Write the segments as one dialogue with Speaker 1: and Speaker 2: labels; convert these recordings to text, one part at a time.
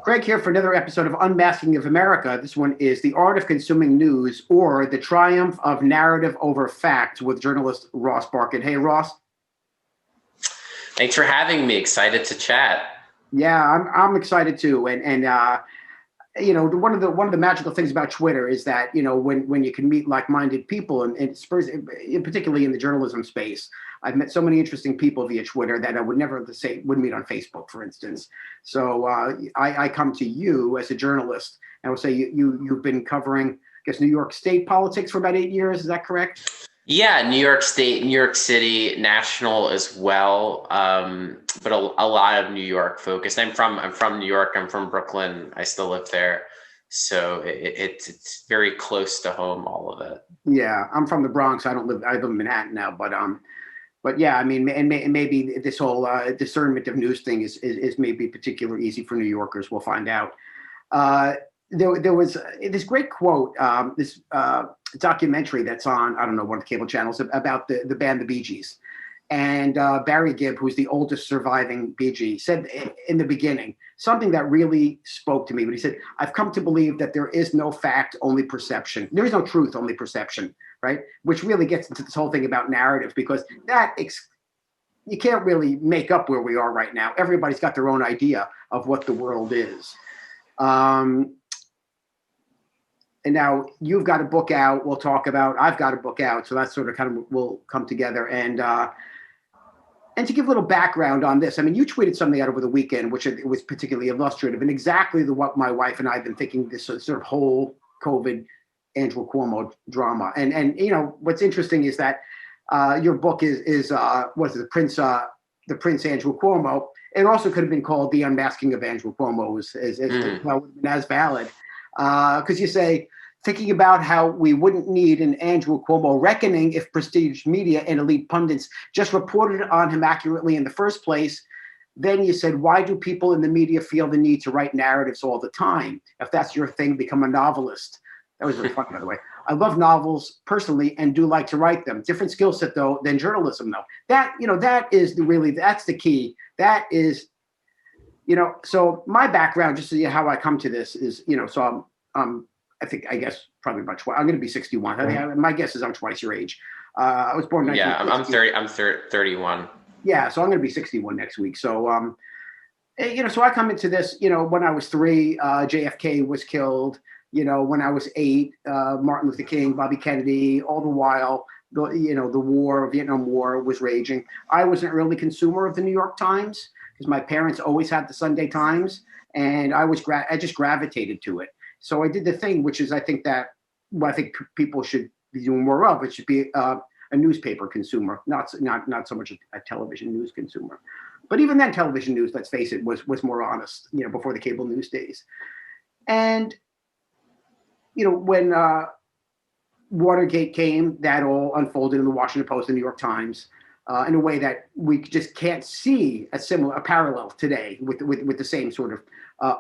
Speaker 1: Greg here for another episode of Unmasking of America. This one is The Art of Consuming News, or The Triumph of Narrative Over Fact, with journalist Ross Barkan. Hey, Ross.
Speaker 2: Thanks for having me. Excited to chat.
Speaker 1: Yeah, I'm excited too. And you know, one of the magical things about Twitter is that, you know, when you can meet like-minded people, and particularly in the journalism space, I've met so many interesting people via Twitter that I would never would meet on Facebook, for instance. So I come to you as a journalist, and I would say you've been covering, I guess, New York State politics for about 8 years. Is that correct?
Speaker 2: Yeah, New York State, New York City, national as well, but a lot of New York focused. I'm from New York. I'm from Brooklyn. I still live there, so it's very close to home. All of it.
Speaker 1: Yeah, I'm from the Bronx. I live in Manhattan now, but yeah, I mean, and maybe this whole discernment of news thing is maybe particularly easy for New Yorkers. We'll find out. There was this great quote, this documentary that's on, I don't know, one of the cable channels, about the band, the Bee Gees. And Barry Gibb, who's the oldest surviving Bee Gee, said in the beginning something that really spoke to me. But he said, "I've come to believe that there is no fact, only perception. There is no truth, only perception," right? Which really gets into this whole thing about narrative, because you can't really make up where we are right now. Everybody's got their own idea of what the world is. And now you've got a book out. We'll talk about. I've got a book out, so that's sort of kind of will come together. And to give a little background on this, I mean, you tweeted something out over the weekend, which it was particularly illustrative, and exactly what my wife and I have been thinking. This sort of whole COVID Andrew Cuomo drama, and you know what's interesting is that your book is what is it, the Prince Andrew Cuomo. It also could have been called The Unmasking of Andrew Cuomo, as valid. Because you say, thinking about how we wouldn't need an Andrew Cuomo reckoning if prestige media and elite pundits just reported on him accurately in the first place. Then you said, why do people in the media feel the need to write narratives all the time? If that's your thing, become a novelist. That was really funny, by the way. I love novels personally and do like to write them. Different skill set, though, than journalism, though. That's the key. That is, you know, so my background, just to see how I come to this, is, you know, so I guess probably about I'm going to be 61. I think my guess is I'm twice your age. I was born in 1960.
Speaker 2: I'm 31.
Speaker 1: Yeah, so I'm going to be 61 next week. So, you know, so I come into this, you know, when I was 3, JFK was killed. You know, when I was 8, Martin Luther King, Bobby Kennedy, all the while, the Vietnam War was raging. I was an early consumer of the New York Times because my parents always had the Sunday Times, and I just gravitated to it. So I did the thing, which is I think people should be doing more of. It should be a newspaper consumer, not so much a television news consumer. But even then, television news, let's face it, was more honest, you know, before the cable news days. And you know, when Watergate came, that all unfolded in the Washington Post and New York Times in a way that we just can't see a parallel today with the same sort of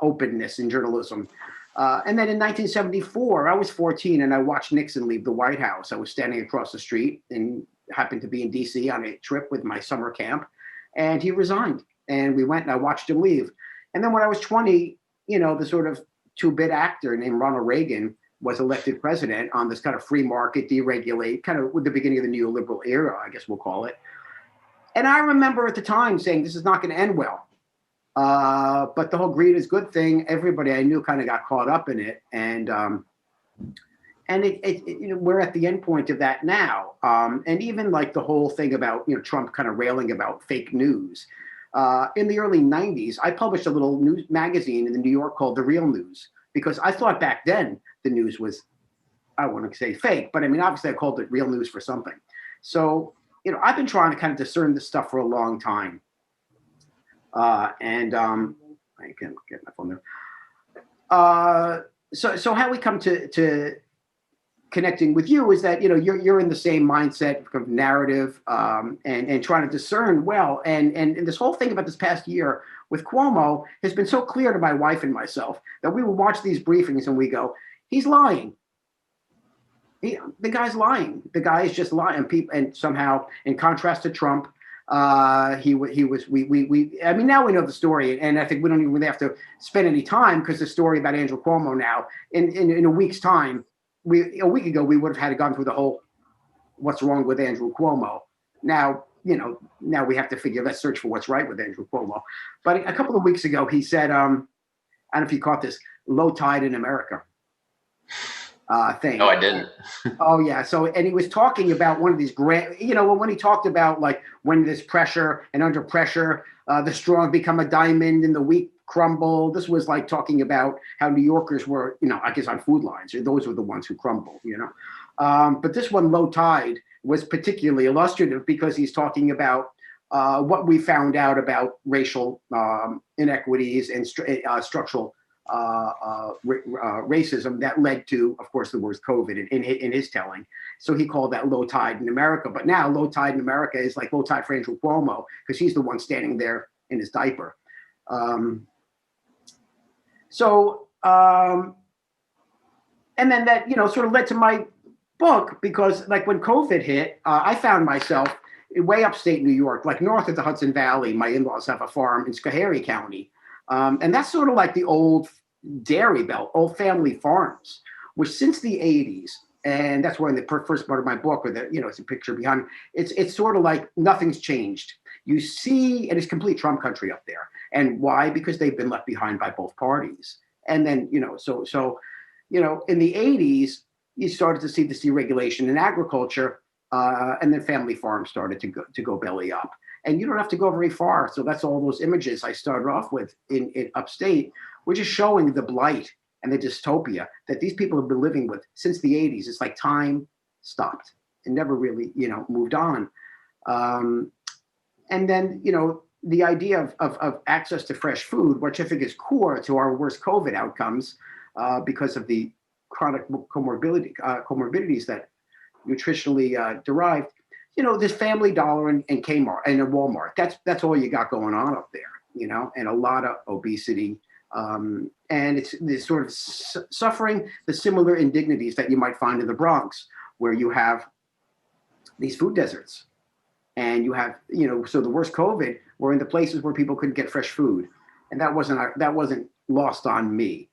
Speaker 1: openness in journalism. And then in 1974, I was 14 and I watched Nixon leave the White House. I was standing across the street and happened to be in DC on a trip with my summer camp, and he resigned. And we went and I watched him leave. And then when I was 20, you know, the sort of two-bit actor named Ronald Reagan was elected president on this kind of free market, deregulate, kind of with the beginning of the neoliberal era, I guess we'll call it. And I remember at the time saying, this is not going to end well. But the whole greed is good thing, everybody I knew kind of got caught up in it. And you know, we're at the end point of that now. And even like the whole thing about, you know, Trump kind of railing about fake news. In the early 90s, I published a little news magazine in New York called The Real News, because I thought back then the news was, I want to say fake, but I mean, obviously I called it real news for something. So, you know, I've been trying to kind of discern this stuff for a long time. I can get my phone there. So how we come to connecting with you is that, you know, you're in the same mindset of narrative, and trying to discern well. And this whole thing about this past year with Cuomo has been so clear to my wife and myself that we will watch these briefings and we go, he's lying. The guy's lying. The guy is just lying. And somehow, in contrast to Trump, I mean, now we know the story, and I think we don't even really have to spend any time, because the story about Andrew Cuomo now, in a week's time, a week ago, we would have had gone through the whole what's wrong with Andrew Cuomo. Now, now we have to let's search for what's right with Andrew Cuomo. But a couple of weeks ago, he said, I don't know if you caught this, low tide in America thing.
Speaker 2: No, I didn't.
Speaker 1: Oh yeah. So, and he was talking about one of these grand, when he talked about like when there's pressure and under pressure, the strong become a diamond and the weak crumble. This was like talking about how New Yorkers were, I guess on food lines. Those were the ones who crumble, But this one, low tide, was particularly illustrative because he's talking about what we found out about racial inequities and structural racism that led to, of course, the worst COVID in his telling. So he called that low tide in America. But now low tide in America is like low tide for Andrew Cuomo, because he's the one standing there in his diaper. And then that, sort of led to my book, because like when COVID hit, I found myself way upstate New York, like north of the Hudson Valley. My in-laws have a farm in Schoharie County. And that's sort of like the old dairy belt, old family farms, which since the 80s, and that's where in the first part of my book, with it's a picture behind, it's sort of like nothing's changed. You see, and it's complete Trump country up there. And why? Because they've been left behind by both parties. And then, in the 80s, you started to see this deregulation in agriculture, and then family farms started to go belly up. And you don't have to go very far. So that's all those images I started off with in upstate, which is showing the blight and the dystopia that these people have been living with since the 80s. It's like time stopped and never really, moved on. And then, the idea of access to fresh food, which I think is core to our worst COVID outcomes, because of the chronic comorbidities that nutritionally derived. This Family Dollar and Kmart and a Walmart, that's all you got going on up there, and a lot of obesity. And it's this sort of suffering the similar indignities that you might find in the Bronx, where you have these food deserts, and you have, so the worst COVID were in the places where people couldn't get fresh food. And that wasn't lost on me.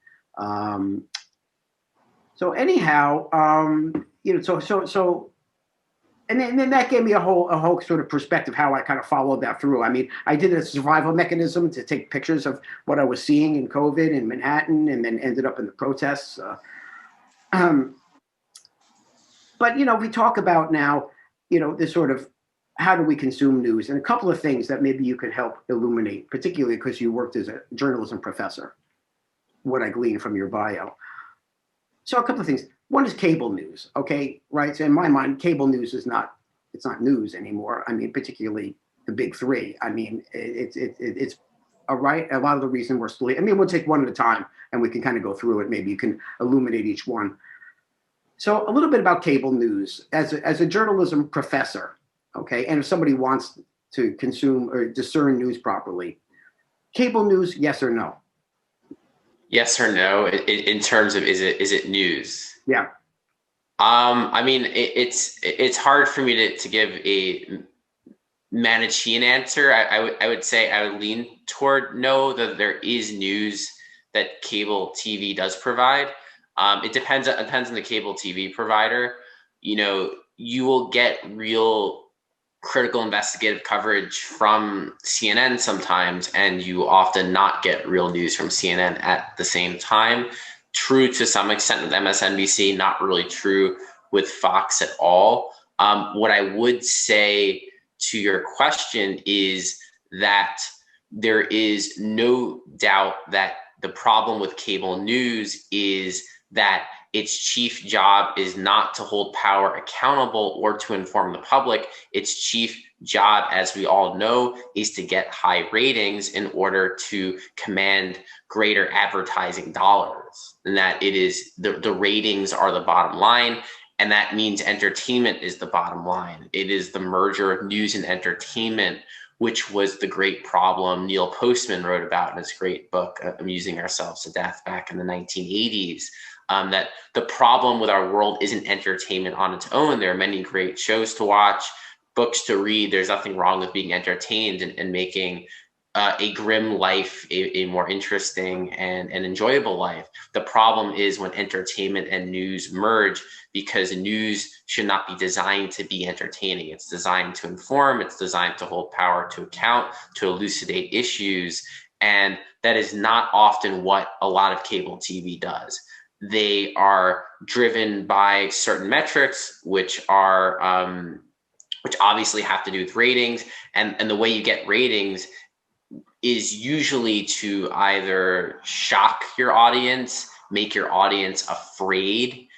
Speaker 1: So anyhow, and then that gave me a whole sort of perspective how I kind of followed that through. I mean, I did a survival mechanism to take pictures of what I was seeing in COVID in Manhattan, and then ended up in the protests. But we talk about now, this sort of how do we consume news, and a couple of things that maybe you could help illuminate, particularly because you worked as a journalism professor, what I gleaned from your bio. So a couple of things. One is cable news, okay, right? So in my mind, cable news it's not news anymore. I mean, particularly the big three. I mean, it's a lot of the reason we're still. I mean, we'll take one at a time, and we can kind of go through it. Maybe you can illuminate each one. So a little bit about cable news as a journalism professor, okay, and if somebody wants to consume or discern news properly, cable news, yes or no?
Speaker 2: Yes or no in terms of is it news?
Speaker 1: Yeah.
Speaker 2: I mean, it's hard for me to give a Manichean answer. I would say I would lean toward no, that there is news that cable TV does provide. It depends on the cable TV provider. You will get real critical investigative coverage from CNN sometimes, and you often not get real news from CNN at the same time. True to some extent with MSNBC, not really true with Fox at all. What I would say to your question is that there is no doubt that the problem with cable news is that its chief job is not to hold power accountable or to inform the public. Its chief job, as we all know, is to get high ratings in order to command greater advertising dollars. And that it is the ratings are the bottom line. And that means entertainment is the bottom line. It is the merger of news and entertainment, which was the great problem Neil Postman wrote about in his great book, Amusing Ourselves to Death, back in the 1980s. That the problem with our world isn't entertainment on its own. There are many great shows to watch, books to read. There's nothing wrong with being entertained and making a grim life a more interesting and enjoyable life. The problem is when entertainment and news merge, because news should not be designed to be entertaining. It's designed to inform, it's designed to hold power to account, to elucidate issues. And that is not often what a lot of cable TV does. They are driven by certain metrics, which are which obviously have to do with ratings. And the way you get ratings is usually to either shock your audience, make your audience afraid,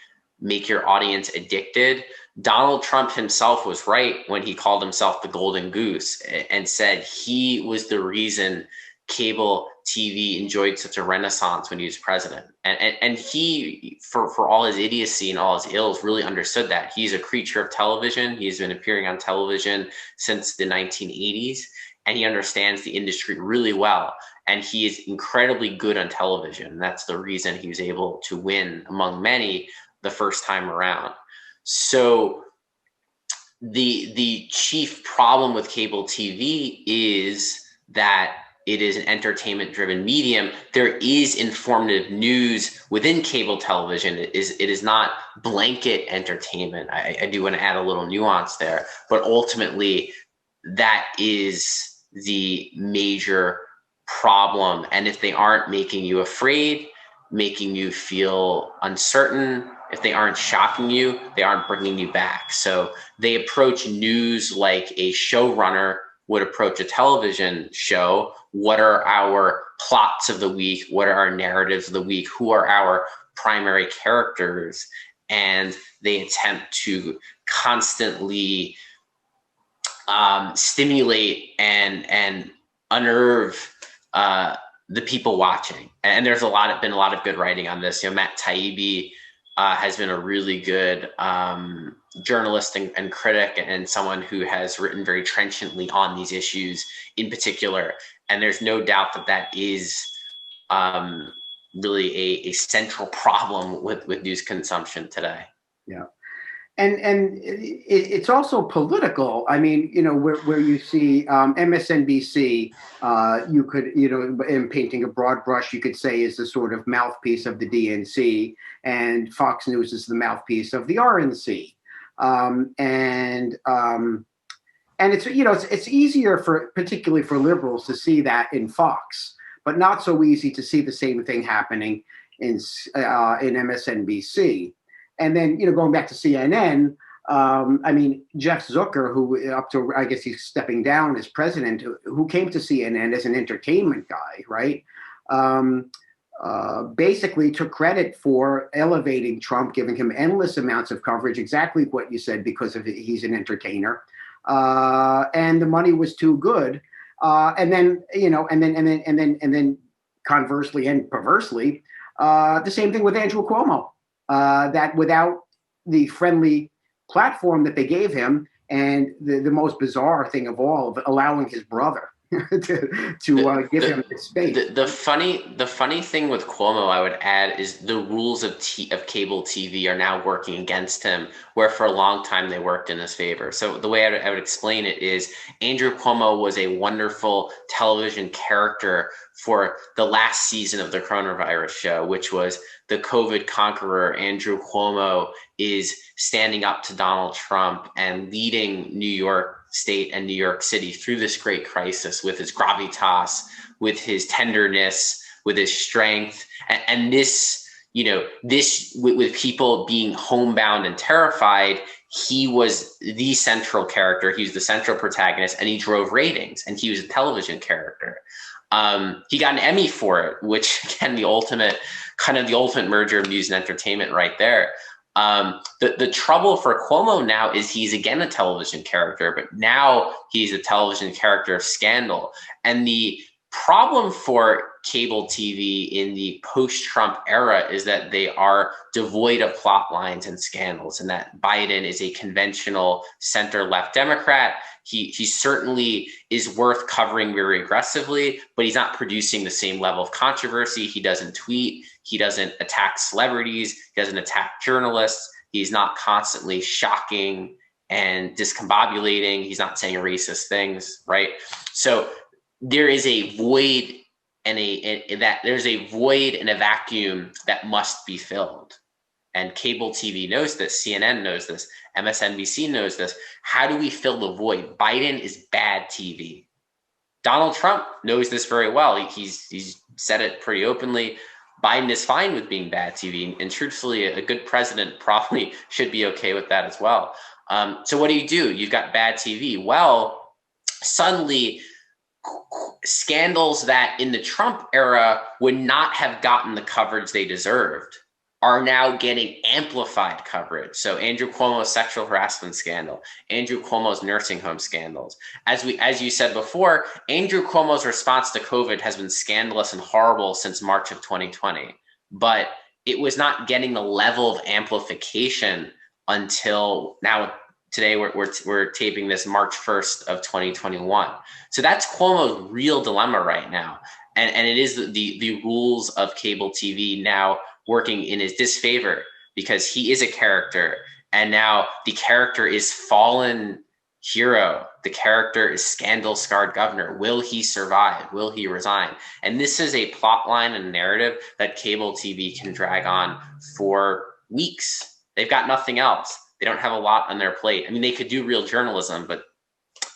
Speaker 2: make your audience addicted. Donald Trump himself was right when he called himself the golden goose and said he was the reason cable TV enjoyed such a renaissance when he was president. And he, for all his idiocy and all his ills, really understood that. He's a creature of television. He's been appearing on television since the 1980s. And he understands the industry really well. And he is incredibly good on television. That's the reason he was able to win among many the first time around. So the chief problem with cable TV is that it is an entertainment-driven medium. There is informative news within cable television. It is not blanket entertainment. I do want to add a little nuance there, but ultimately that is the major problem. And if they aren't making you afraid, making you feel uncertain, if they aren't shocking you, they aren't bringing you back. So they approach news like a showrunner would approach a television show. What are our plots of the week? What are our narratives of the week? Who are our primary characters? And they attempt to constantly stimulate and unnerve the people watching. And there's been a lot of good writing on this. Matt Taibbi has been a really good journalist and critic, and someone who has written very trenchantly on these issues in particular. And there's no doubt that is really a central problem with news consumption today.
Speaker 1: Yeah. And it's also political. I mean, where you see MSNBC, you could, in painting a broad brush, you could say is the sort of mouthpiece of the DNC, and Fox News is the mouthpiece of the RNC. And it's, it's easier particularly for liberals to see that in Fox, but not so easy to see the same thing happening in MSNBC. And then, going back to CNN, Jeff Zucker, who up to, I guess he's stepping down as president, who came to CNN as an entertainment guy, right? Basically took credit for elevating Trump, giving him endless amounts of coverage, exactly what you said, because he's an entertainer. And the money was too good. And then conversely and perversely, the same thing with Andrew Cuomo. That without the friendly platform that they gave him, and the most bizarre thing of all, of allowing his brother to give him his space.
Speaker 2: The funny thing with Cuomo, I would add, is the rules of cable TV are now working against him, where for a long time they worked in his favor. So the way I would explain it is, Andrew Cuomo was a wonderful television character for the last season of the coronavirus show, which was the COVID conqueror. Andrew Cuomo is standing up to Donald Trump and leading New York State and New York City through this great crisis with his gravitas, with his tenderness, with his strength. And this, with people being homebound and terrified, he was the central character. He was the central protagonist, and he drove ratings, and he was a television character. He got an Emmy for it, which, again, the ultimate merger of news and entertainment right there. The trouble for Cuomo now is he's again a television character, but now he's a television character of scandal. And the problem for cable TV in the post-Trump era is that they are devoid of plot lines and scandals, and that Biden is a conventional center-left Democrat. He certainly is worth covering very aggressively, but he's not producing the same level of controversy. He doesn't tweet. He doesn't attack celebrities. He doesn't attack journalists. He's not constantly shocking and discombobulating. He's not saying racist things, right? So there is a void and there's a void and a vacuum that must be filled. And cable TV knows this, CNN knows this, MSNBC knows this. How do we fill the void? Biden is bad TV. Donald Trump knows this very well. He's said it pretty openly. Biden is fine with being bad TV, and truthfully, a good president probably should be okay with that as well. So what do? You've got bad TV. Well, suddenly, scandals that in the Trump era would not have gotten the coverage they deserved are now getting amplified coverage. So Andrew Cuomo's sexual harassment scandal, Andrew Cuomo's nursing home scandals. As you said before, Andrew Cuomo's response to COVID has been scandalous and horrible since March of 2020, but it was not getting the level of amplification until now. Today we're taping this March 1st of 2021. So that's Cuomo's real dilemma right now. And it is the rules of cable TV now working in his disfavor, because he is a character, and now the character is fallen hero. The character is scandal-scarred governor. Will he survive? Will he resign? And this is a plot line and narrative that cable TV can drag on for weeks. They've got nothing else. They don't have a lot on their plate. I mean, they could do real journalism, but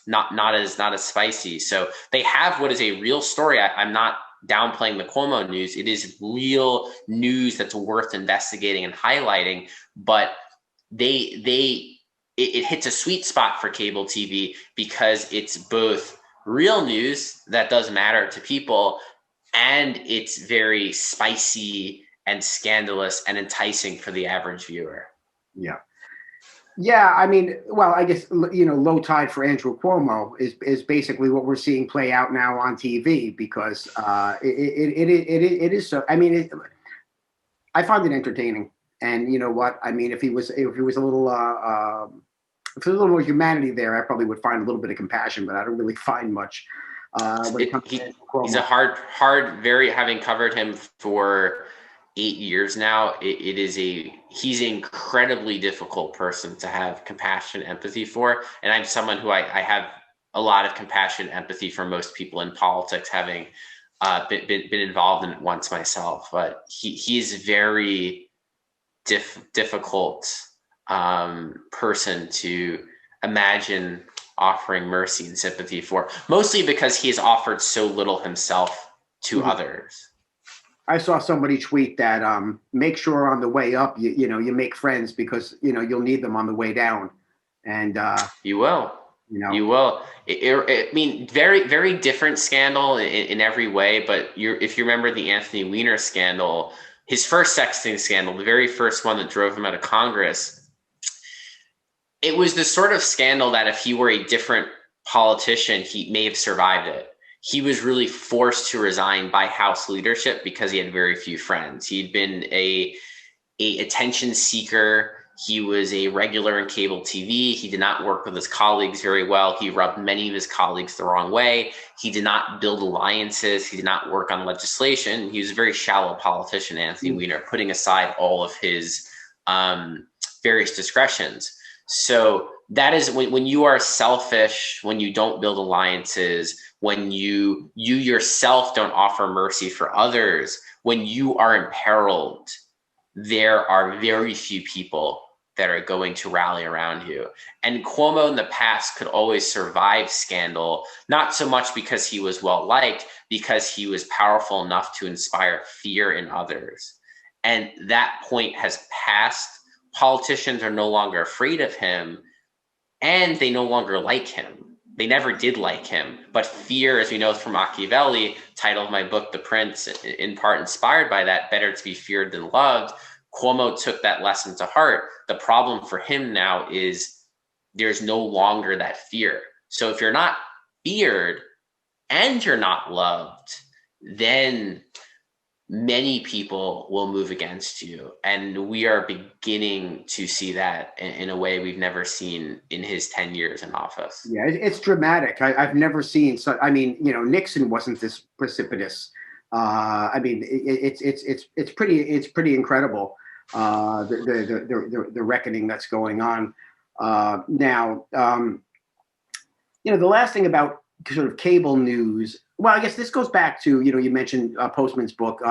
Speaker 2: not as spicy. So they have what is a real story. I'm not downplaying the Cuomo news. It is real news that's worth investigating and highlighting, but it hits a sweet spot for cable TV because it's both real news that does matter to people, and it's very spicy and scandalous and enticing for the average viewer.
Speaker 1: Yeah. Yeah, I mean, well, I guess, low tide for Andrew Cuomo is basically what we're seeing play out now on TV, because it is so. I mean, I find it entertaining, and you know what? I mean, if he was a little if there's a little more humanity there, I probably would find a little bit of compassion, but I don't really find much. When it comes to Andrew Cuomo.
Speaker 2: He's a hard, very, having covered him for 8 years now, he's an incredibly difficult person to have compassion, empathy for. And I'm someone who I have a lot of compassion, empathy for most people in politics, having been involved in it once myself. But he's a very difficult person to imagine offering mercy and sympathy for, mostly because he has offered so little himself to others.
Speaker 1: I saw somebody tweet that make sure on the way up you make friends, because you'll need them on the way down, and
Speaker 2: you will. You will. I mean, very, very different scandal in every way. But if you remember the Anthony Weiner scandal, his first sexting scandal, the very first one that drove him out of Congress, it was the sort of scandal that if he were a different politician, he may have survived it. He was really forced to resign by House leadership because he had very few friends. He'd been a attention seeker. He was a regular in cable TV. He did not work with his colleagues very well. He rubbed many of his colleagues the wrong way. He did not build alliances. He did not work on legislation. He was a very shallow politician, Anthony Weiner, putting aside all of his various discretions. So that is when you are selfish, when you don't build alliances, when you yourself don't offer mercy for others, when you are imperiled, there are very few people that are going to rally around you. And Cuomo in the past could always survive scandal, not so much because he was well-liked, because he was powerful enough to inspire fear in others. And that point has passed. Politicians are no longer afraid of him, and they no longer like him. They never did like him, but fear, as we know from Machiavelli, title of my book, The Prince, in part inspired by that, better to be feared than loved. Cuomo took that lesson to heart. The problem for him now is there's no longer that fear. So if you're not feared and you're not loved, then many people will move against you. And we are beginning to see that in a way we've never seen in his 10 years in office.
Speaker 1: Yeah, it's dramatic. I've never seen so. I mean, Nixon wasn't this precipitous. I mean, it's pretty incredible. The reckoning that's going on. Now, the last thing about sort of cable news, well, I guess this goes back to, you mentioned Postman's book,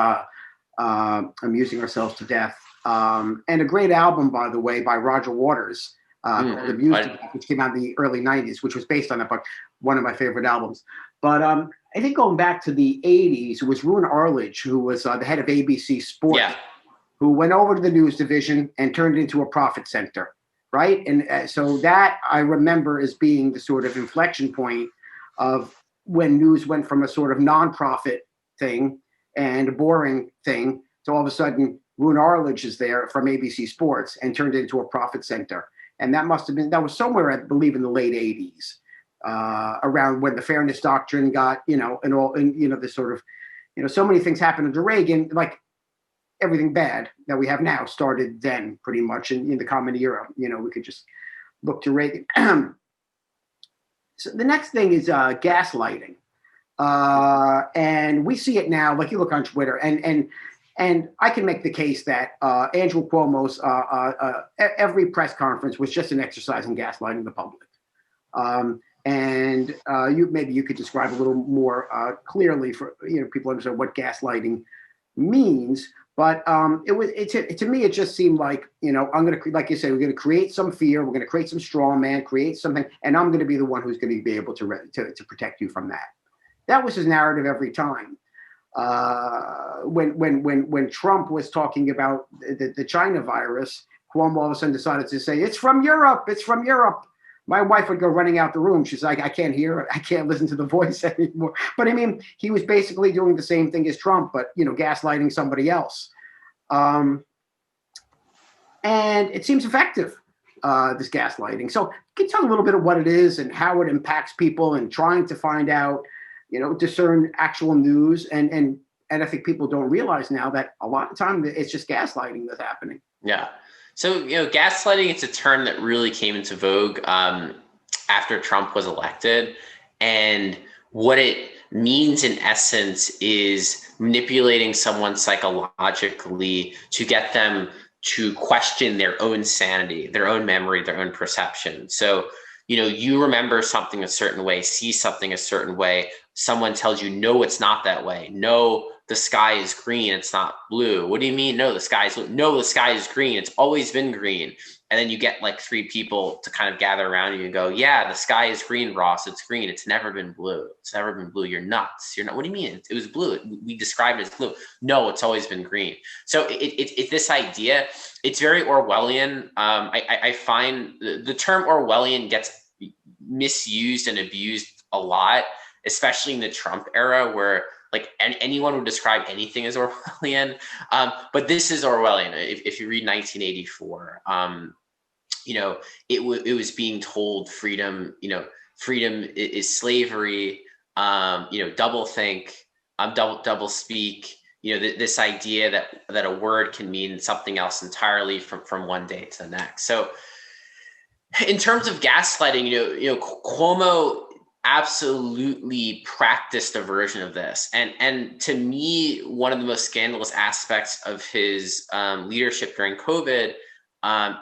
Speaker 1: Amusing Ourselves to Death, and a great album, by the way, by Roger Waters, called Amused to Death, which came out in the early 90s, which was based on that book, one of my favorite albums. But I think going back to the 80s, it was Roone Arledge, who was the head of ABC Sports, who went over to the news division and turned it into a profit center, right? And so that I remember as being the sort of inflection point of when news went from a sort of nonprofit thing and a boring thing to all of a sudden Roone Arledge is there from ABC Sports and turned it into a profit center. And that was somewhere, I believe, in the late 80s, around when the Fairness Doctrine got, this sort of, so many things happened under Reagan, like everything bad that we have now started then pretty much in the common era. We could just look to Reagan. So the next thing is gaslighting. And we see it now, like you look on Twitter, and I can make the case that Andrew Cuomo's every press conference was just an exercise in gaslighting the public. And maybe you could describe a little more clearly for people understand what gaslighting means. But to me, it just seemed like, I'm going to, like you said, we're going to create some fear. We're going to create some straw man, create something. And I'm going to be the one who's going to be able to protect you from that. That was his narrative every time. When Trump was talking about the China virus, Cuomo all of a sudden decided to say, it's from Europe. It's from Europe. My wife would go running out the room. She's like, I can't hear it. I can't listen to the voice anymore. But I mean, he was basically doing the same thing as Trump, but, gaslighting somebody else. And it seems effective, this gaslighting. So can you tell a little bit of what it is and how it impacts people and trying to find out, discern actual news. And I think people don't realize now that a lot of time it's just gaslighting that's happening.
Speaker 2: Yeah. So, gaslighting, it's a term that really came into vogue after Trump was elected. And what it means in essence is manipulating someone psychologically to get them to question their own sanity, their own memory, their own perception. So, you remember something a certain way, see something a certain way. Someone tells you, no, it's not that way. No, the sky is green. It's not blue. What do you mean? No, the sky is green. It's always been green. And then you get like three people to kind of gather around you and go, yeah, the sky is green, Ross. It's green. It's never been blue. It's never been blue. You're nuts. You're not. What do you mean? It was blue. We described it as blue. No, it's always been green. So it's this idea. It's very Orwellian. I find the term Orwellian gets misused and abused a lot, especially in the Trump era, where like anyone would describe anything as Orwellian. But this is Orwellian. If you read 1984, it was being told freedom, freedom is slavery, double think, double speak, this idea that a word can mean something else entirely from one day to the next. So in terms of gaslighting, Cuomo absolutely practiced a version of this. And to me, one of the most scandalous aspects of his leadership during COVID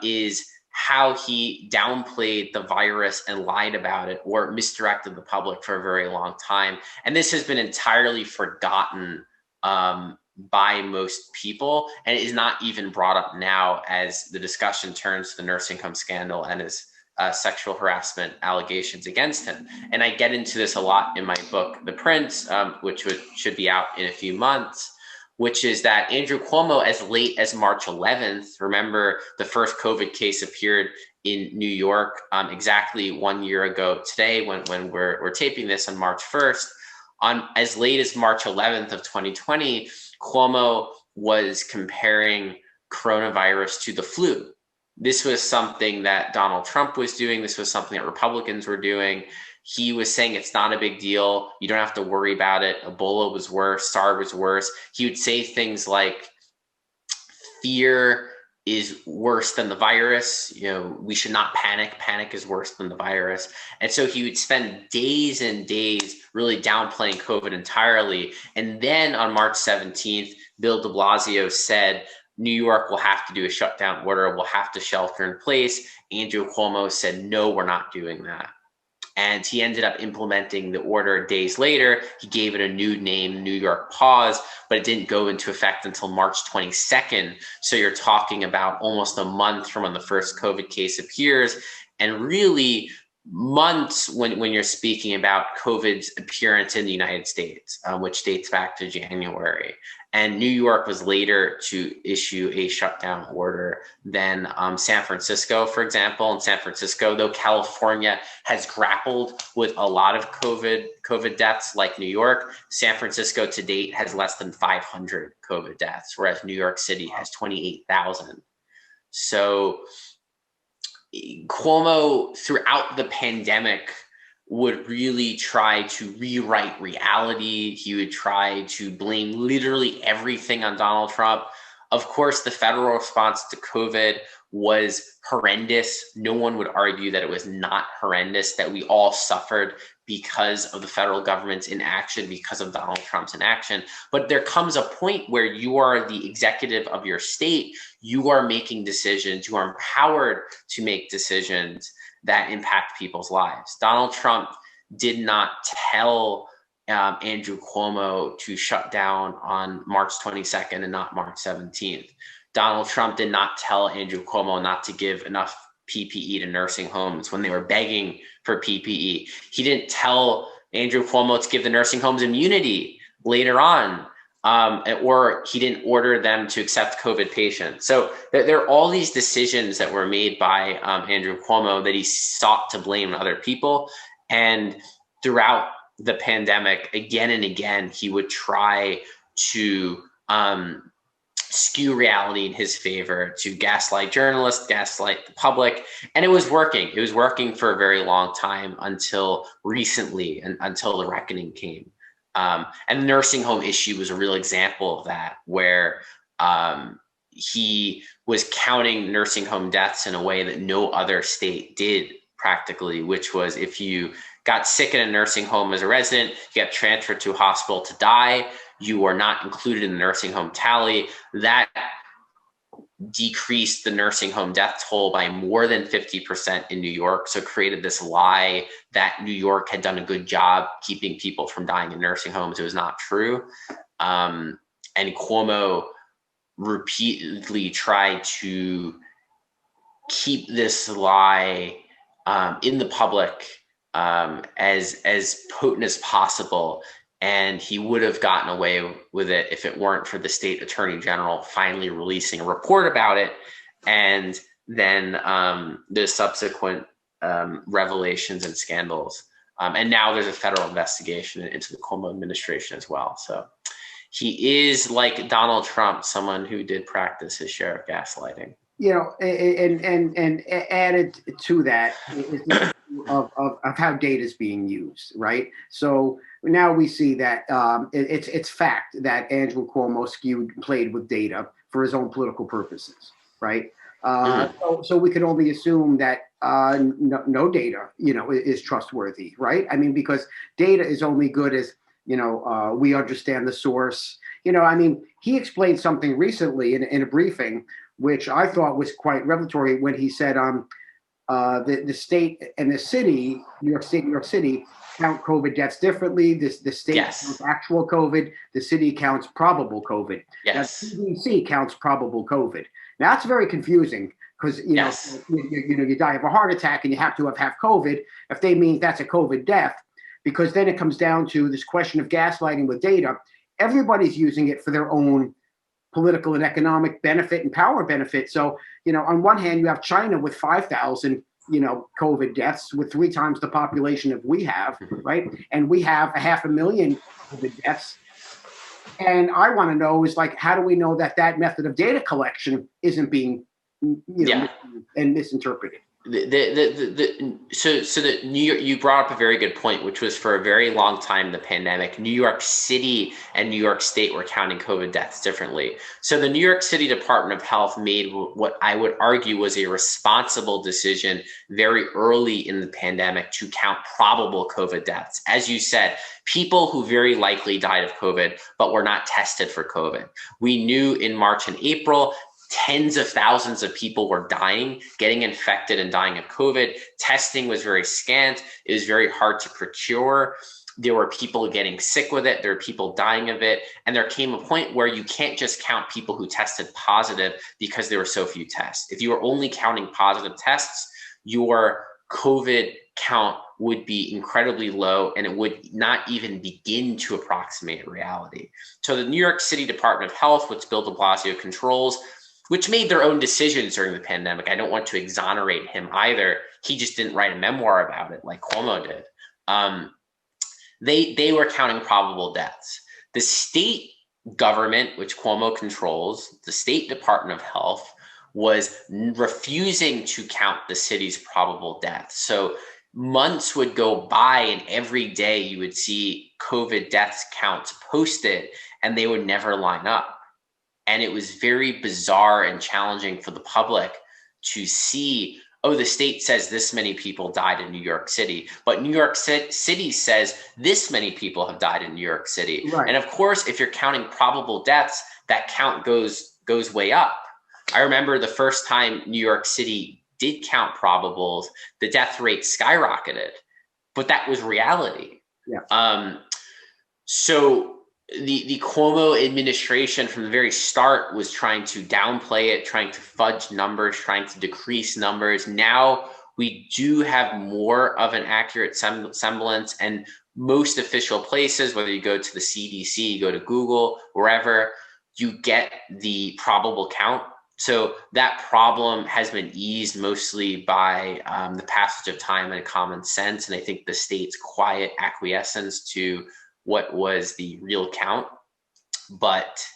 Speaker 2: is how he downplayed the virus and lied about it or misdirected the public for a very long time. And this has been entirely forgotten by most people, and it is not even brought up now as the discussion turns to the nursing home scandal and his sexual harassment allegations against him. And I get into this a lot in my book, The Prince, which should be out in a few months, which is that Andrew Cuomo, as late as March 11th, remember the first COVID case appeared in New York exactly 1 year ago today when we're taping this on March 1st. On as late as March 11th of 2020, Cuomo was comparing coronavirus to the flu. This was something that Donald Trump was doing. This was something that Republicans were doing. He was saying it's not a big deal. You don't have to worry about it. Ebola was worse. SARS was worse. He would say things like, fear is worse than the virus. We should not panic. Panic is worse than the virus. And so he would spend days and days really downplaying COVID entirely. And then on March 17th, Bill de Blasio said, New York will have to do a shutdown order, will have to shelter in place. Andrew Cuomo said, no, we're not doing that. And he ended up implementing the order days later. He gave it a new name, New York Pause, but it didn't go into effect until March 22nd. So you're talking about almost a month from when the first COVID case appears, and really months when you're speaking about COVID's appearance in the United States, which dates back to January. And New York was later to issue a shutdown order than San Francisco, for example. In San Francisco, though California has grappled with a lot of COVID deaths like New York, San Francisco to date has less than 500 COVID deaths, whereas New York City has 28,000. So Cuomo, throughout the pandemic, would really try to rewrite reality. He would try to blame literally everything on Donald Trump. Of course, the federal response to COVID was horrendous. No one would argue that it was not horrendous, that we all suffered because of the federal government's inaction, because of Donald Trump's inaction. But there comes a point where you are the executive of your state. You are making decisions. You are empowered to make decisions that impact people's lives. Donald Trump did not tell Andrew Cuomo to shut down on March 22nd and not March 17th. Donald Trump did not tell Andrew Cuomo not to give enough PPE to nursing homes when they were begging for PPE. He didn't tell Andrew Cuomo to give the nursing homes immunity later on. Or he didn't order them to accept COVID patients. So there are all these decisions that were made by Andrew Cuomo that he sought to blame other people. And throughout the pandemic, again and again, he would try to skew reality in his favor, to gaslight journalists, gaslight the public. And it was working. It was working for a very long time until recently, and until the reckoning came. And the nursing home issue was a real example of that, where he was counting nursing home deaths in a way that no other state did practically, which was if you got sick in a nursing home as a resident, you got transferred to a hospital to die, you are not included in the nursing home tally. That decreased the nursing home death toll by more than 50% in New York. So created this lie that New York had done a good job keeping people from dying in nursing homes. It was not true. And Cuomo repeatedly tried to keep this lie in the public as potent as possible. And he would have gotten away with it if it weren't for the state attorney general finally releasing a report about it, and then the subsequent revelations and scandals. And now there's a federal investigation into the Cuomo administration as well. So he is, like Donald Trump, someone who did practice his share of gaslighting.
Speaker 1: You know, and added to that is the issue of how data is being used, right? So now we see that it's fact that Andrew Cuomo played with data for his own political purposes, right? So we can only assume that no data, is trustworthy, right? I mean, because data is only good as, we understand the source. He explained something recently in a briefing, which I thought was quite revelatory, when he said the state and the city, New York City, count COVID deaths differently. The state counts actual COVID. The city counts probable COVID.
Speaker 2: Yes.
Speaker 1: Now, CDC counts probable COVID. Now, that's very confusing, because you die of a heart attack and you have to have COVID, if they mean that's a COVID death, because then it comes down to this question of gaslighting with data. Everybody's using it for their own political and economic benefit and power benefit. So, on one hand, you have China with 5,000, COVID deaths, with 3 times the population that we have, right? And we have 500,000 COVID deaths. And I want to know is, like, how do we know that method of data collection isn't being, and misinterpreted?
Speaker 2: So the New York, you brought up a very good point, which was for a very long time, the pandemic, New York City and New York State were counting COVID deaths differently. So the New York City Department of Health made what I would argue was a responsible decision very early in the pandemic to count probable COVID deaths. As you said, people who very likely died of COVID, but were not tested for COVID. We knew in March and April, tens of thousands of people were dying, getting infected and dying of COVID. Testing was very scant. It was very hard to procure. There were people getting sick with it. There were people dying of it. And there came a point where you can't just count people who tested positive because there were so few tests. If you were only counting positive tests, your COVID count would be incredibly low and it would not even begin to approximate reality. So the New York City Department of Health, which Bill de Blasio controls, which made their own decisions during the pandemic. I don't want to exonerate him either. He just didn't write a memoir about it like Cuomo did. They were counting probable deaths. The state government, which Cuomo controls, the State Department of Health, was refusing to count the city's probable deaths. So months would go by and every day you would see COVID deaths counts posted and they would never line up. And it was very bizarre and challenging for the public to see, oh, the state says this many people died in New York City, but New York City says this many people have died in New York City.
Speaker 1: Right.
Speaker 2: And of course, if you're counting probable deaths, that count goes way up. I remember the first time New York City did count probables, the death rate skyrocketed, but that was reality.
Speaker 1: Yeah.
Speaker 2: So the Cuomo administration from the very start was trying to downplay it, trying to fudge numbers, trying to decrease numbers. Now we do have more of an accurate semblance, and most official places, whether you go to the CDC, you go to Google, wherever, you get the probable count. So that problem has been eased mostly by the passage of time and common sense. And I think the state's quiet acquiescence to what was the real count. But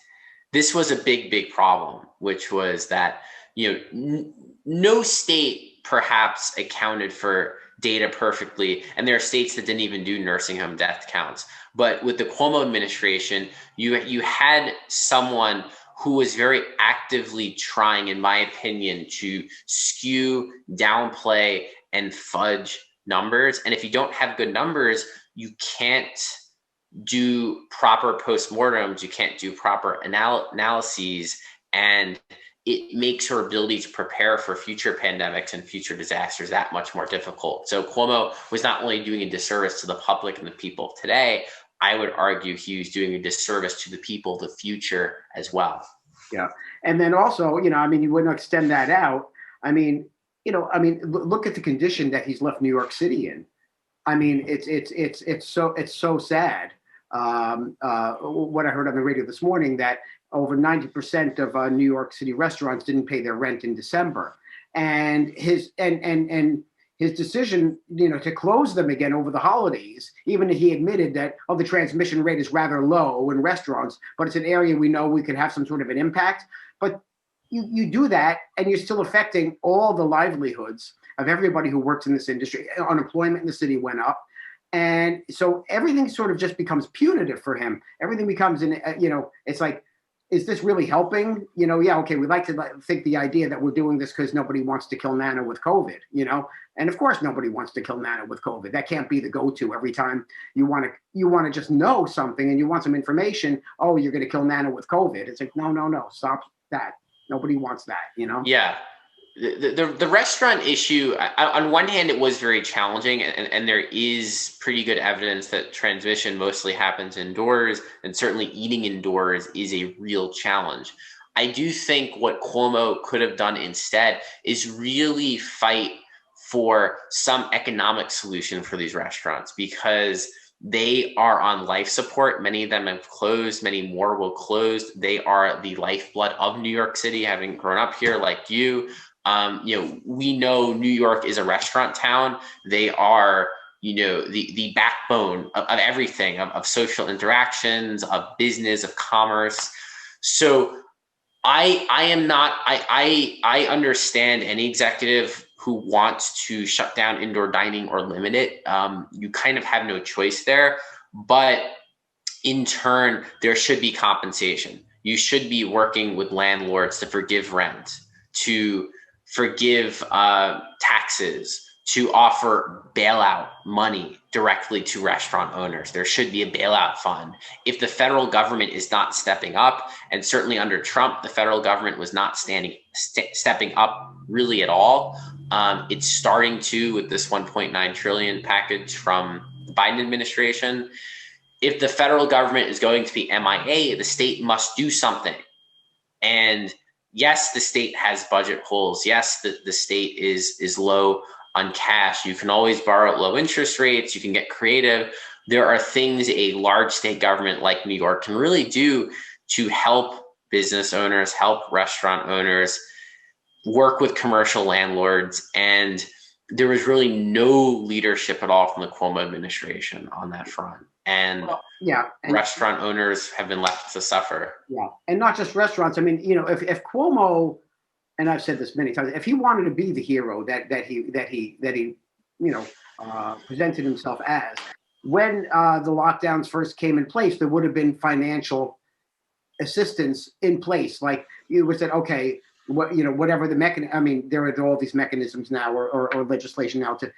Speaker 2: this was a big problem, which was that, no state perhaps accounted for data perfectly. And there are states that didn't even do nursing home death counts. But with the Cuomo administration, you had someone who was very actively trying, in my opinion, to skew, downplay, and fudge numbers. And if you don't have good numbers, you can't do proper postmortems, you can't do proper analyses, and it makes her ability to prepare for future pandemics and future disasters that much more difficult. So Cuomo was not only doing a disservice to the public and the people of today, I would argue he was doing a disservice to the people of the future as well.
Speaker 1: Yeah. And then also, you wouldn't extend that out. Look at the condition that he's left New York City in. It's so sad. What I heard on the radio this morning, that over 90% of New York City restaurants didn't pay their rent in December, and his decision, to close them again over the holidays. Even he admitted that the transmission rate is rather low in restaurants, but it's an area we know we could have some sort of an impact. But you do that, and you're still affecting all the livelihoods of everybody who works in this industry. Unemployment in the city went up. And so everything sort of just becomes punitive for him. Everything becomes, it's like, is this really helping? Okay, we like to think the idea that we're doing this because nobody wants to kill Nana with COVID, and of course nobody wants to kill Nana with COVID. That can't be the go-to every time you want to just know something and you want some information. Oh, you're going to kill Nana with COVID. It's like, no, stop that. Nobody wants that,
Speaker 2: Yeah. The restaurant issue, on one hand, it was very challenging, and there is pretty good evidence that transmission mostly happens indoors, and certainly eating indoors is a real challenge. I do think what Cuomo could have done instead is really fight for some economic solution for these restaurants, because they are on life support. Many of them have closed. Many more will close. They are the lifeblood of New York City, having grown up here like you. We know New York is a restaurant town. They are, the backbone of everything, of social interactions, of business, of commerce. So I understand any executive who wants to shut down indoor dining or limit it, you kind of have no choice there. But in turn, there should be compensation. You should be working with landlords to forgive rent, to forgive taxes, to offer bailout money directly to restaurant owners. There should be a bailout fund. If the federal government is not stepping up, and certainly under Trump, the federal government was not stepping up really at all. It's starting to with this 1.9 trillion package from the Biden administration. If the federal government is going to be MIA, the state must do something. And yes, the state has budget holes. Yes, the state is low on cash. You can always borrow at low interest rates. You can get creative. There are things a large state government like New York can really do to help business owners, help restaurant owners, work with commercial landlords. And there was really no leadership at all from the Cuomo administration on that front. And restaurant owners have been left to suffer.
Speaker 1: Yeah, and not just restaurants. I mean, if Cuomo, and I've said this many times, if he wanted to be the hero that he presented himself as, when the lockdowns first came in place, there would have been financial assistance in place. Like you would said, okay, whatever the mechanism. I mean, there are all these mechanisms now, or legislation now to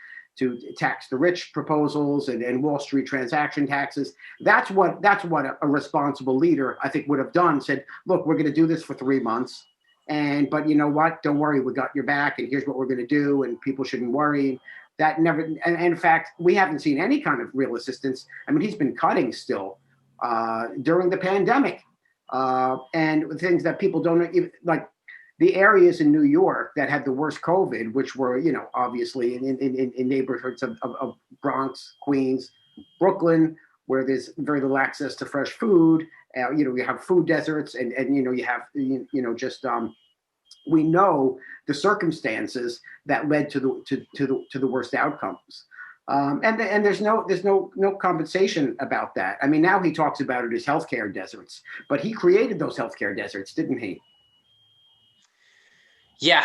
Speaker 1: tax the rich proposals and Wall Street transaction taxes. That's what a responsible leader, I think, would have done. Said, look, we're going to do this for 3 months, but you know what? Don't worry, we got your back, and here's what we're going to do, and people shouldn't worry. That never, and in fact, we haven't seen any kind of real assistance. I mean, he's been cutting still during the pandemic, and things that people don't even like. The areas in New York that had the worst COVID, which were, obviously in neighborhoods of Bronx, Queens, Brooklyn, where there's very little access to fresh food. You have food deserts, and you have we know the circumstances that led to the worst outcomes. And there's no compensation about that. I mean, now he talks about it as healthcare deserts, but he created those healthcare deserts, didn't he?
Speaker 2: Yeah,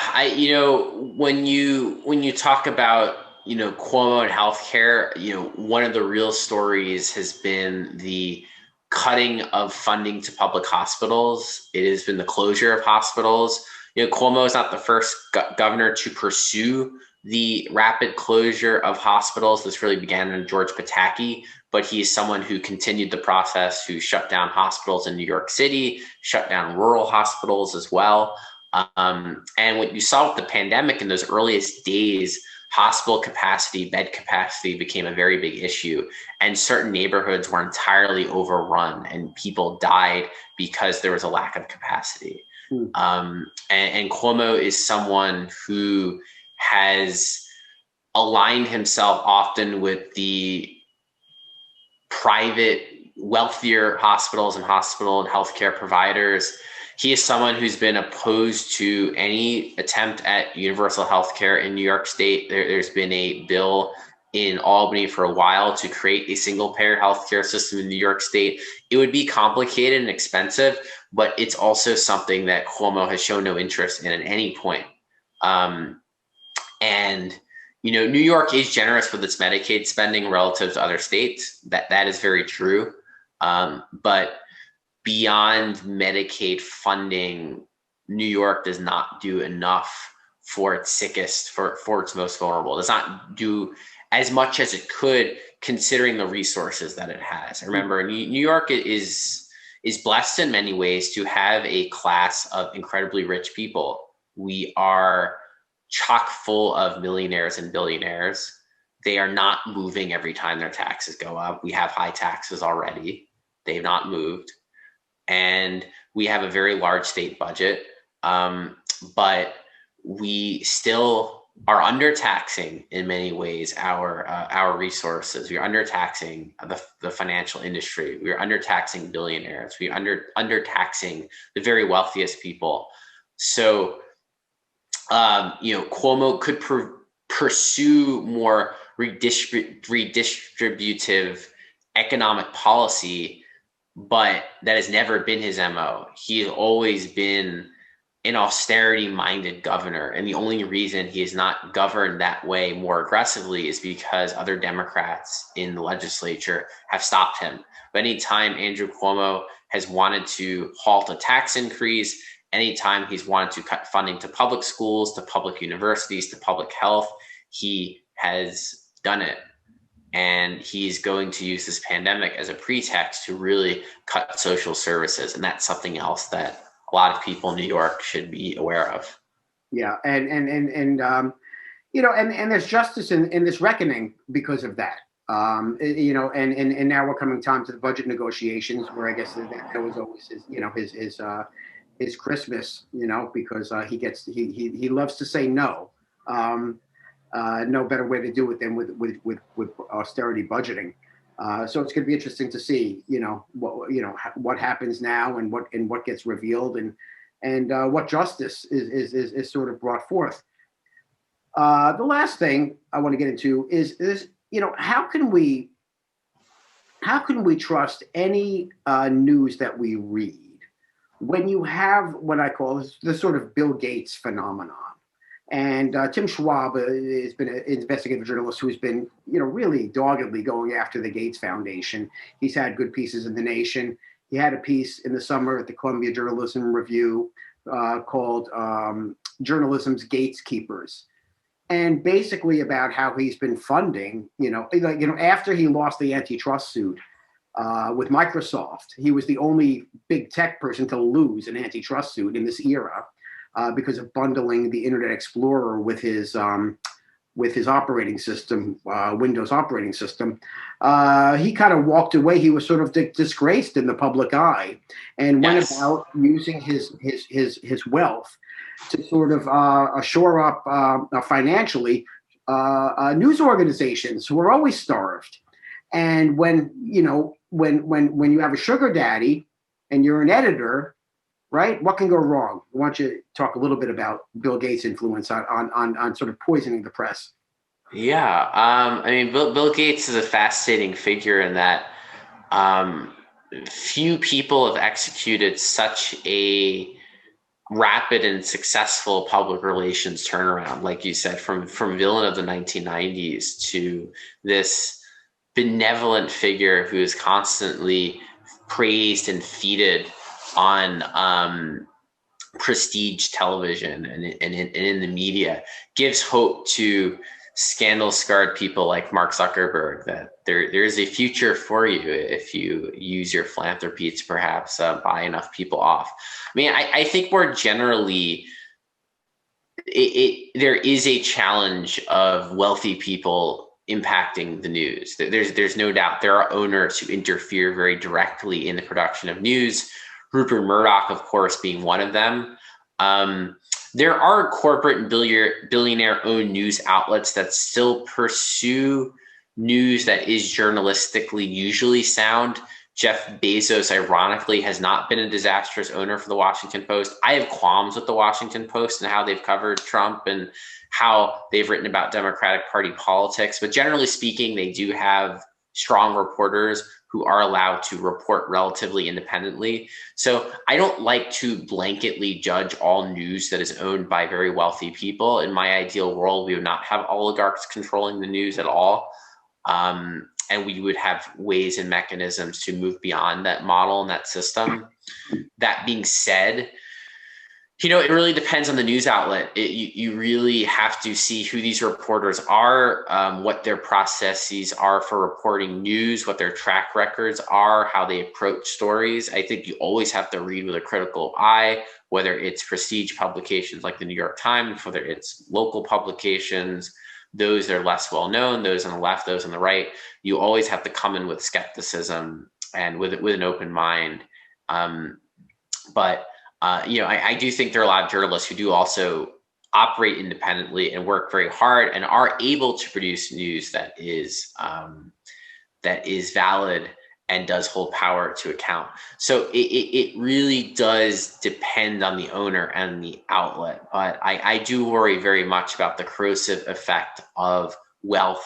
Speaker 2: when you talk about, Cuomo and healthcare, one of the real stories has been the cutting of funding to public hospitals. It has been the closure of hospitals. Cuomo is not the first governor to pursue the rapid closure of hospitals. This really began in George Pataki, but he is someone who continued the process, who shut down hospitals in New York City, shut down rural hospitals as well. And what you saw with the pandemic in those earliest days, hospital capacity, bed capacity became a very big issue, and certain neighborhoods were entirely overrun and people died because there was a lack of capacity. And Cuomo is someone who has aligned himself often with the private, wealthier hospitals and healthcare providers. He is someone who's been opposed to any attempt at universal health care in New York State. There's been a bill in Albany for a while to create a single payer healthcare system in New York State. It would be complicated and expensive, but it's also something that Cuomo has shown no interest in at any point. And New York is generous with its Medicaid spending relative to other states. That is very true. But beyond Medicaid funding, New York does not do enough for its sickest, for its most vulnerable. It does not do as much as it could, considering the resources that it has. Remember, New York is blessed in many ways to have a class of incredibly rich people. We are chock full of millionaires and billionaires. They are not moving every time their taxes go up. We have high taxes already. They've not moved. And we have a very large state budget, but we still are undertaxing in many ways our resources. We are undertaxing the financial industry. We are undertaxing billionaires. We are undertaxing the very wealthiest people. So, Cuomo could pursue more redistributive economic policy, but that has never been his MO. He has always been an austerity-minded governor, and the only reason he is not governed that way more aggressively is because other Democrats in the legislature have stopped him. But anytime Andrew Cuomo has wanted to halt a tax increase, anytime he's wanted to cut funding to public schools, to public universities, to public health, he has done it. And he's going to use this pandemic as a pretext to really cut social services. And that's something else that a lot of people in New York should be aware of.
Speaker 1: Yeah, and there's justice in this reckoning because of that. And now we're coming time to the budget negotiations, where I guess that was always his Christmas, because he loves to say no. No better way to do it than with austerity budgeting. So it's going to be interesting to see, what happens now and what gets revealed and what justice is sort of brought forth. The last thing I want to get into is how can we trust any news that we read when you have what I call the sort of Bill Gates phenomenon? And Tim Schwab has been an investigative journalist who's been, really doggedly going after the Gates Foundation. He's had good pieces in The Nation. He had a piece in the summer at the Columbia Journalism Review called Journalism's Gatekeepers. And basically about how he's been funding, after he lost the antitrust suit with Microsoft, he was the only big tech person to lose an antitrust suit in this era. Because of bundling the Internet Explorer with his operating system, Windows operating system, he kind of walked away. He was sort of disgraced in the public eye, and went about using his wealth to sort of shore up financially news organizations who are always starved. And when you have a sugar daddy and you're an editor, right? What can go wrong? I want you to talk a little bit about Bill Gates' influence on sort of poisoning the press.
Speaker 2: Yeah, Bill Gates is a fascinating figure in that few people have executed such a rapid and successful public relations turnaround, like you said, from villain of the 1990s to this benevolent figure who is constantly praised and feted on prestige television and in the media, gives hope to scandal-scarred people like Mark Zuckerberg that there is a future for you if you use your philanthropy to perhaps buy enough people off. I think more generally, there is a challenge of wealthy people impacting the news. There's no doubt there are owners who interfere very directly in the production of news. Rupert Murdoch, of course, being one of them. There are corporate and billionaire-owned news outlets that still pursue news that is journalistically usually sound. Jeff Bezos, ironically, has not been a disastrous owner for the Washington Post. I have qualms with the Washington Post and how they've covered Trump and how they've written about Democratic Party politics. But generally speaking, they do have strong reporters who are allowed to report relatively independently. So I don't like to blanketly judge all news that is owned by very wealthy people. In my ideal world, we would not have oligarchs controlling the news at all. And we would have ways and mechanisms to move beyond that model and that system. That being said, it really depends on the news outlet. You really have to see who these reporters are, what their processes are for reporting news, what their track records are, how they approach stories. I think you always have to read with a critical eye, whether it's prestige publications like the New York Times, whether it's local publications, those that are less well known, those on the left, those on the right. You always have to come in with skepticism and with an open mind. I do think there are a lot of journalists who do also operate independently and work very hard and are able to produce news that is valid and does hold power to account. So it really does depend on the owner and the outlet. But I do worry very much about the corrosive effect of wealth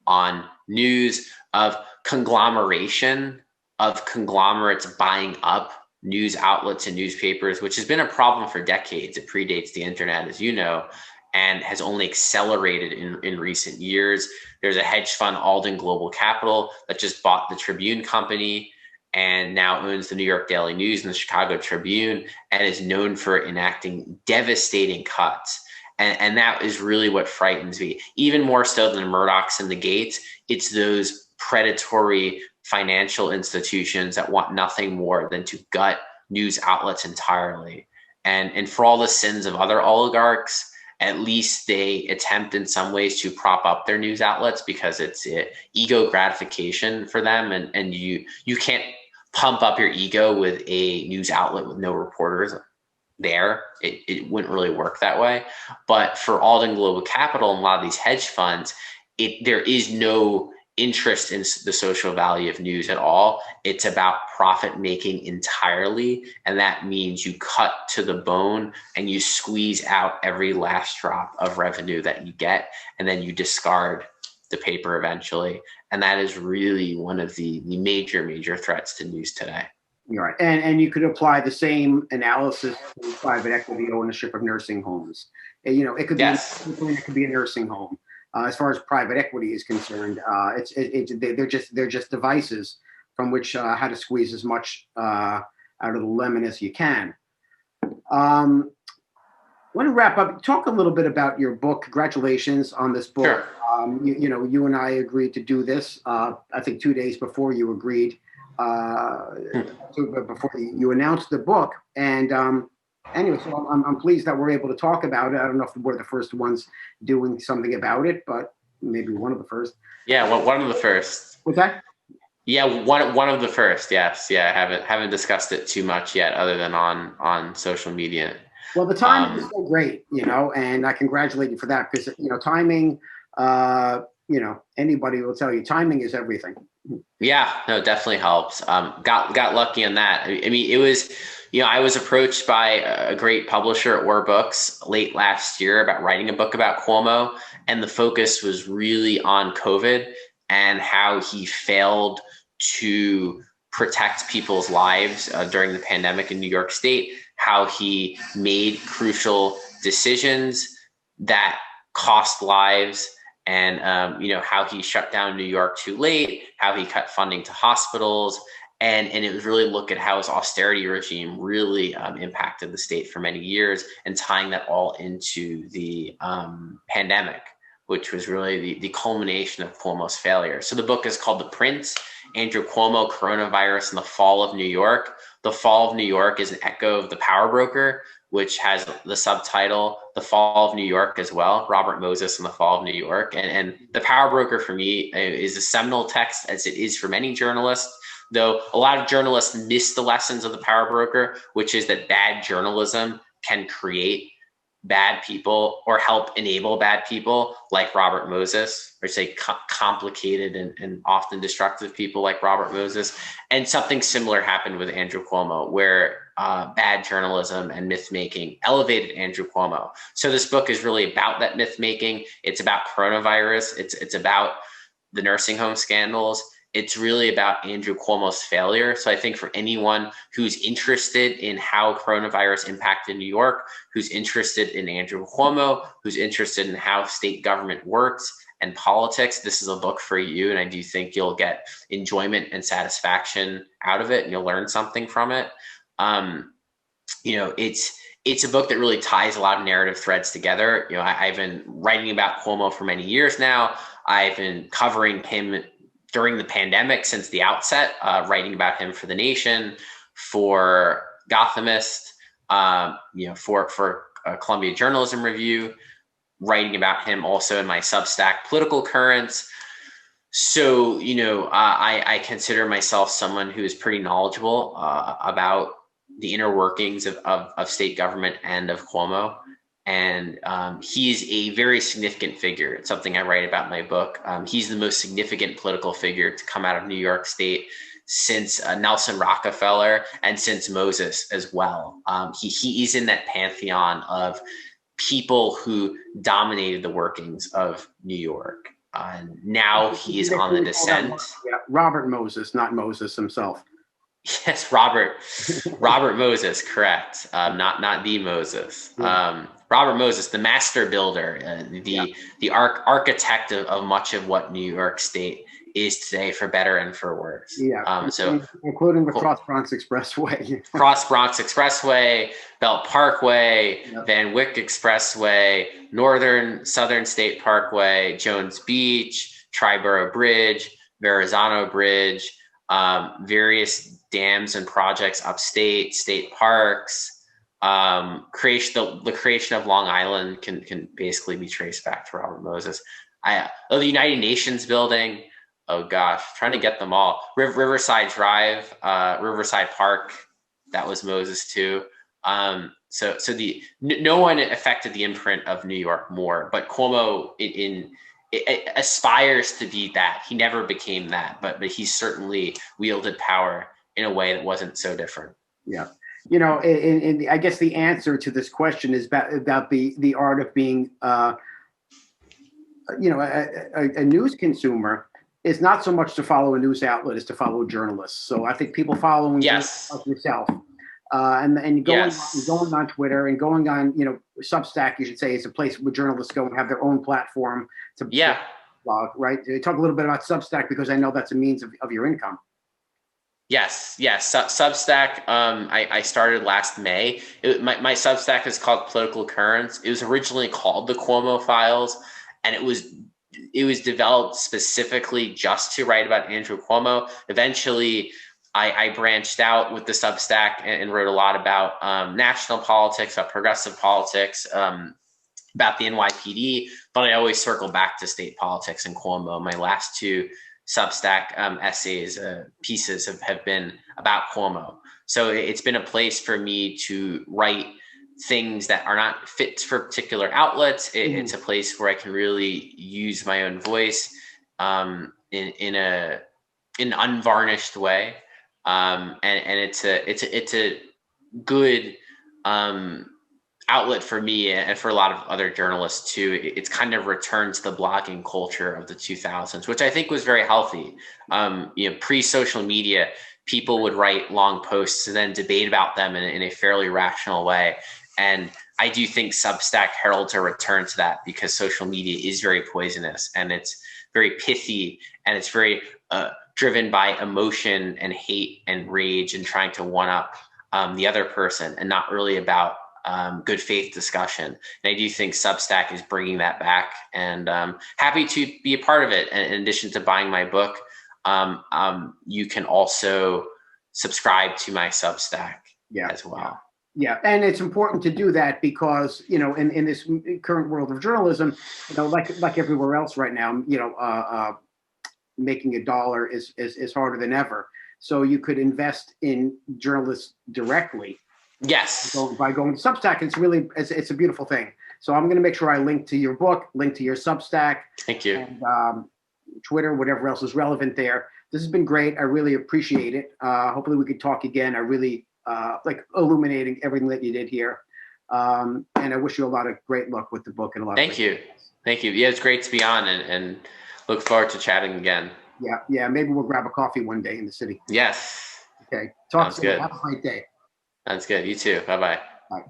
Speaker 2: on news, of conglomeration, of conglomerates buying up news outlets and newspapers, which has been a problem for decades. It predates the internet, as you know, and has only accelerated in recent years. There's a hedge fund, Alden Global Capital, that just bought the Tribune Company and now owns the New York Daily News and the Chicago Tribune, and is known for enacting devastating cuts. And that is really what frightens me. Even more so than the Murdochs and the Gates, it's those predatory financial institutions that want nothing more than to gut news outlets entirely. And for all the sins of other oligarchs, at least they attempt in some ways to prop up their news outlets, because it's ego gratification for them. And you can't pump up your ego with a news outlet with no reporters there. It wouldn't really work that way. But for Alden Global Capital and a lot of these hedge funds, there is no interest in the social value of news at all. It's about profit making entirely. And that means you cut to the bone and you squeeze out every last drop of revenue that you get, and then you discard the paper eventually. And that is really one of the major threats to news today.
Speaker 1: You're right. And you could apply the same analysis to private equity ownership of nursing homes. You know, it could be,
Speaker 2: yes.
Speaker 1: It could be a nursing home. As far as private equity is concerned, they're just devices from which how to squeeze as much out of the lemon as you can. I want to wrap up. Talk a little bit about your book. Congratulations on this book.
Speaker 2: Sure.
Speaker 1: You and I agreed to do this. I think 2 days before you agreed. Before you announced the book, and anyway, so I'm pleased that we're able to talk about it. I don't know if we're the first ones doing something about it, but maybe one of the first.
Speaker 2: Yeah, well, one of the first.
Speaker 1: What's that?
Speaker 2: Yeah, one of the first. Yes, yeah. I haven't discussed it too much yet, other than on social media.
Speaker 1: Well, the timing is so great, and I congratulate you for that, because timing. Anybody will tell you timing is everything.
Speaker 2: Yeah, no, it definitely helps. Got lucky on that. I mean, it was, I was approached by a great publisher at War Books late last year about writing a book about Cuomo, and the focus was really on COVID and how he failed to protect people's lives during the pandemic in New York State, how he made crucial decisions that cost lives, and how he shut down New York too late, how he cut funding to hospitals, and it was really look at how his austerity regime really impacted the state for many years, and tying that all into the pandemic, which was really the culmination of Cuomo's failure. So the book is called The Prince Andrew Cuomo, Coronavirus and the Fall of New York. The Fall of New York is an echo of The Power Broker, which has the subtitle The Fall of New York as well, Robert Moses and the Fall of New York. And The Power Broker for me is a seminal text, as it is for many journalists, though a lot of journalists miss the lessons of The Power Broker, which is that bad journalism can create bad people or help enable bad people like Robert Moses, or say complicated and often destructive people like Robert Moses. And something similar happened with Andrew Cuomo, where bad journalism and myth making elevated Andrew Cuomo. So this book is really about that myth making. It's about coronavirus. It's about the nursing home scandals. It's really about Andrew Cuomo's failure. So I think for anyone who's interested in how coronavirus impacted New York, who's interested in Andrew Cuomo, who's interested in how state government works and politics, this is a book for you. And I do think you'll get enjoyment and satisfaction out of it, and you'll learn something from it. It's a book that really ties a lot of narrative threads together. I've been writing about Cuomo for many years now. I've been covering him during the pandemic since the outset, writing about him for The Nation, for Gothamist, for Columbia Journalism Review, writing about him also in my Substack, Political Currents. So, I consider myself someone who is pretty knowledgeable about the inner workings of state government and of Cuomo. And he's a very significant figure. It's something I write about in my book. He's the most significant political figure to come out of New York State since Nelson Rockefeller and since Moses as well. He's in that pantheon of people who dominated the workings of New York. Now he is on the descent.
Speaker 1: Yeah, Robert Moses, not Moses himself.
Speaker 2: Yes, Robert Moses, correct. Not the Moses.
Speaker 1: Yeah.
Speaker 2: Robert Moses, the master builder,
Speaker 1: Yeah.
Speaker 2: the architect of much of what New York State is today, for better and for worse.
Speaker 1: Yeah.
Speaker 2: So
Speaker 1: including the Cross Bronx Expressway.
Speaker 2: Cross Bronx Expressway, Belt Parkway,
Speaker 1: Yep.
Speaker 2: Van Wyck Expressway, Southern State Parkway, Jones Beach, Triborough Bridge, Verrazano Bridge, various dams and projects upstate, state parks. The creation of Long Island can basically be traced back to Robert Moses. The United Nations building. Oh gosh, trying to get them all. Riverside Drive, Riverside Park, that was Moses too. So no one affected the imprint of New York more, but Cuomo it aspires to be that. He never became that, but he certainly wielded power in a way that wasn't so different.
Speaker 1: Yeah. I guess the answer to this question is about the art of being, a news consumer is not so much to follow a news outlet as to follow journalists. So I think people following
Speaker 2: yes.
Speaker 1: like yourself, and going on Twitter and going on, Substack, you should say, is a place where journalists go and have their own platform to blog, right? Talk a little bit about Substack, because I know that's a means of your income.
Speaker 2: Yes. Substack. I started last May. My Substack is called Political Currents. It was originally called the Cuomo Files, and it was developed specifically just to write about Andrew Cuomo. Eventually, I branched out with the Substack and wrote a lot about national politics, about progressive politics, about the NYPD, but I always circle back to state politics and Cuomo. My last two Substack essays, pieces have been about Cuomo. So it's been a place for me to write things that are not fit for particular outlets. It's a place where I can really use my own voice in an unvarnished way, and it's a good outlet for me and for a lot of other journalists too. It's kind of returned to the blogging culture of the 2000s, which I think was very healthy. Pre-social media, people would write long posts and then debate about them in a fairly rational way. And I do think Substack heralds a return to that, because social media is very poisonous and it's very pithy and it's very driven by emotion and hate and rage and trying to one up the other person, and not really about good faith discussion. And I do think Substack is bringing that back, and happy to be a part of it. And in addition to buying my book, you can also subscribe to my Substack as well.
Speaker 1: Yeah, and it's important to do that because, in this current world of journalism, like everywhere else right now, making a dollar is harder than ever. So you could invest in journalists directly.
Speaker 2: Yes.
Speaker 1: By going to Substack, it's a beautiful thing. So I'm going to make sure I link to your book, link to your Substack.
Speaker 2: Thank you.
Speaker 1: And Twitter, whatever else is relevant there. This has been great. I really appreciate it. Hopefully we could talk again. I really like illuminating everything that you did here. And I wish you a lot of great luck with the book and a lot
Speaker 2: Thank you. Yeah, it's great to be on, and look forward to chatting again.
Speaker 1: Yeah. Maybe we'll grab a coffee one day in the city.
Speaker 2: Yes.
Speaker 1: Okay. Talk soon.
Speaker 2: Good.
Speaker 1: Have a great day.
Speaker 2: Sounds good. You too. Bye-bye.
Speaker 1: Bye.